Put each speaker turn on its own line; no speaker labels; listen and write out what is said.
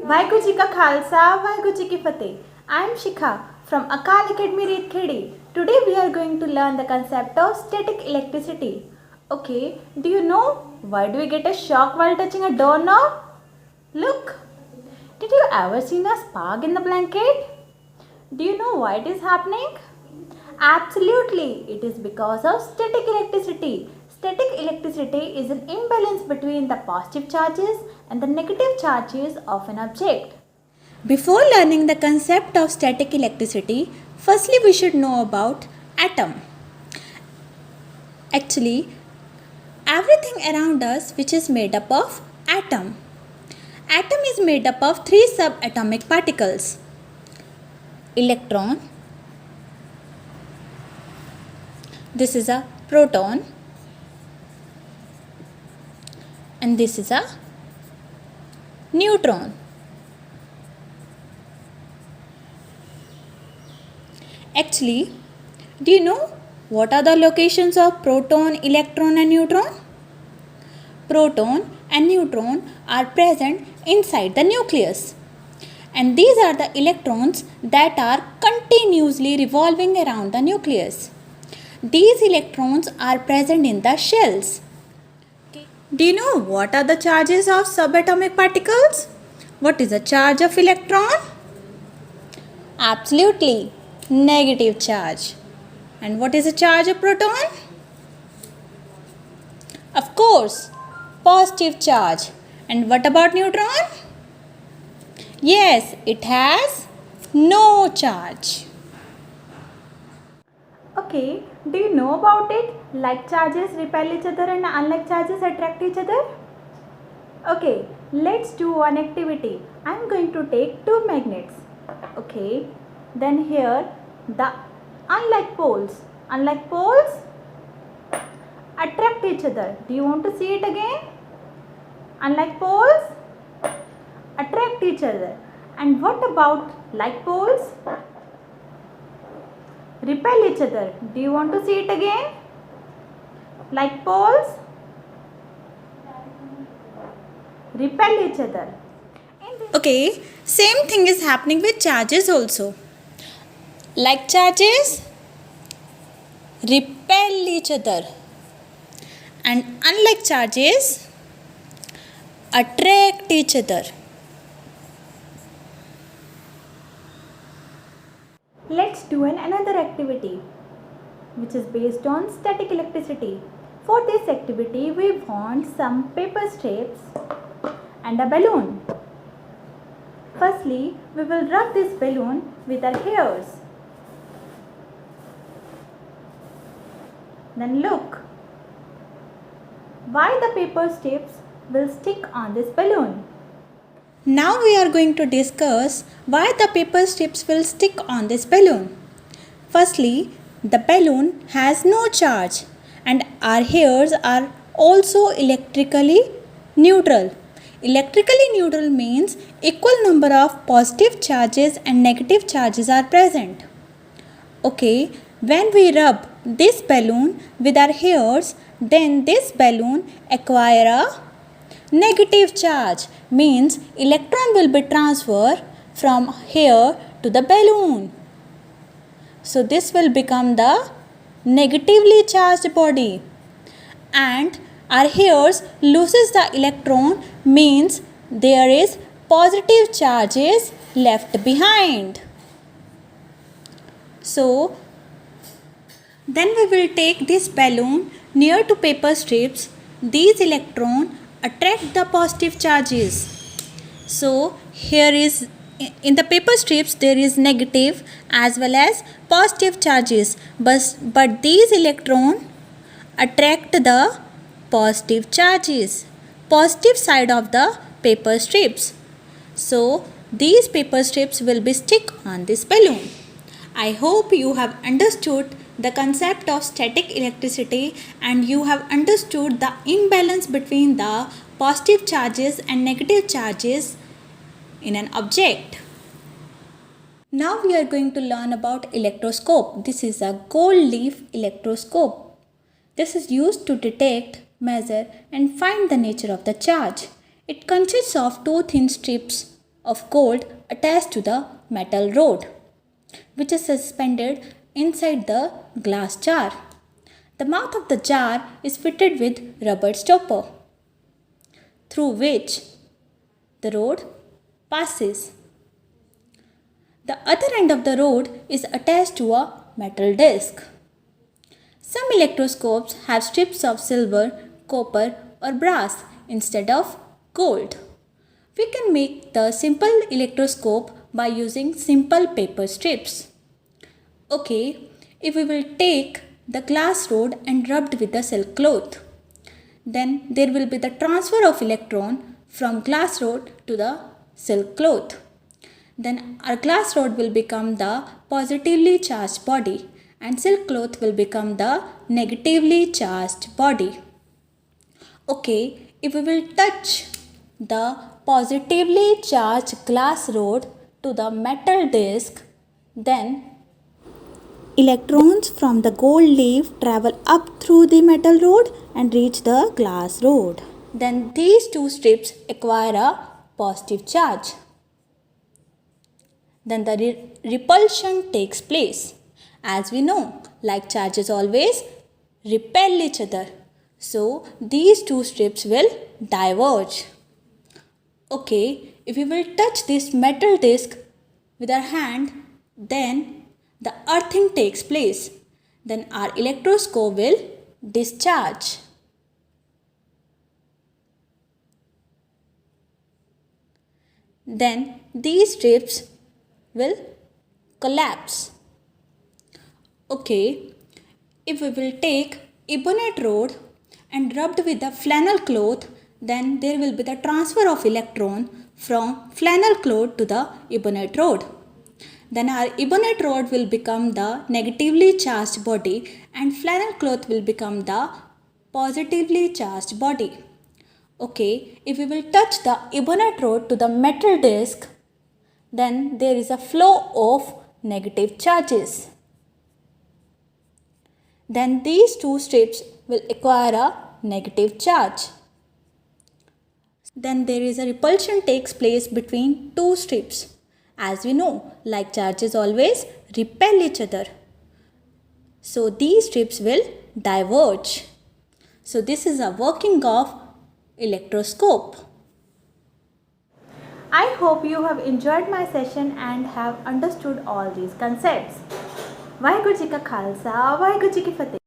वाहेगुरु जी का खालसा, वाहेगुरु जी की fateh. I am Shikha from Akal Academy Redkhedi. Today we are going to learn the concept of static electricity. Okay, do you know why do we get a shock while touching a doorknob? Look, did you ever seen a spark in the blanket? Do you know why it is happening? Absolutely, it is because of static electricity. Static electricity is an imbalance between the positive charges and the negative charges of an object. Before learning the concept of static electricity, firstly we should know about atom. Actually, everything around us which is made up of atom. Atom is made up of three subatomic particles: electron, this is a proton, and this is a neutron. Actually, do you know what are the locations of proton, electron and neutron? Proton and neutron are present inside the nucleus, and these are the electrons that are continuously revolving around the nucleus. These electrons are present in the shells. Do you know what are the charges of subatomic particles? What is the charge of electron? Absolutely, negative charge. And what is the charge of proton? Of course, positive charge. And what about neutron? Yes, it has no charge. Okay, do you know about it? Like charges repel each other and unlike charges attract each other? Okay, let's do one activity. I am going to take two magnets. Okay, then here the unlike poles attract each other. Do you want to see it again? Unlike poles attract each other. And what about like poles? Repel each other. Do you want to see it again? Like poles repel each other. Okay, same thing is happening with charges also. Like charges repel each other, and unlike charges attract each other. Let's do another activity which is based on static electricity. For this activity, we want some paper strips and a balloon. Firstly, we will rub this balloon with our hairs. Then look, why the paper strips will stick on this balloon. Now we are going to discuss why the paper strips will stick on this balloon. Firstly, the balloon has no charge and our hairs are also electrically neutral. Electrically neutral means equal number of positive charges and negative charges are present. Okay, when we rub this balloon with our hairs, then this balloon acquire a negative charge, means electron will be transferred from hair to the balloon. So this will become the negatively charged body, and our hairs loses the electron, means there is positive charges left behind. So then we will take this balloon near to paper strips. These electrons attract the positive charges. So here is, in the paper strips there is negative as well as positive charges, but these electrons attract the positive charges, positive side of the paper strips. So these paper strips will be stick on this balloon. I hope you have understood the concept of static electricity and you have understood the imbalance between the positive charges and negative charges in an object. Now we are going to learn about electroscope. This is a gold leaf electroscope. This is used to detect, measure and find the nature of the charge. It consists of two thin strips of gold attached to the metal rod, which is suspended inside the glass jar. The mouth of the jar is fitted with rubber stopper, through which the rod passes. The other end of the rod is attached to a metal disc. Some electroscopes have strips of silver, copper, or brass instead of gold. We can make the simple electroscope by using simple paper strips. Okay, if we will take the glass rod and rubbed with the silk cloth, then there will be the transfer of electron from glass rod to the silk cloth. Then our glass rod will become the positively charged body and silk cloth will become the negatively charged body. Okay, if we will touch the positively charged glass rod to the metal disc, then electrons from the gold leaf travel up through the metal rod and reach the glass rod. Then these two strips acquire a positive charge. Then the repulsion takes place. As we know, like charges always repel each other. So these two strips will diverge. Okay, if we will touch this metal disc with our hand, then the earthing takes place. Then our electroscope will discharge. Then these strips will collapse. Okay, if we will take ebonite rod and rubbed with the flannel cloth, then there will be the transfer of electron from flannel cloth to the ebonite rod. Then our ebonite rod will become the negatively charged body and flannel cloth will become the positively charged body. Okay, if we will touch the ebonite rod to the metal disc, then there is a flow of negative charges. Then these two strips will acquire a negative charge. Then there is a repulsion takes place between two strips. As we know, like charges always repel each other. So these strips will diverge. So this is a working of electroscope. I hope you have enjoyed my session and have understood all these concepts. Waheguru ji का खालसा वाहिगुरु जी की फतेह.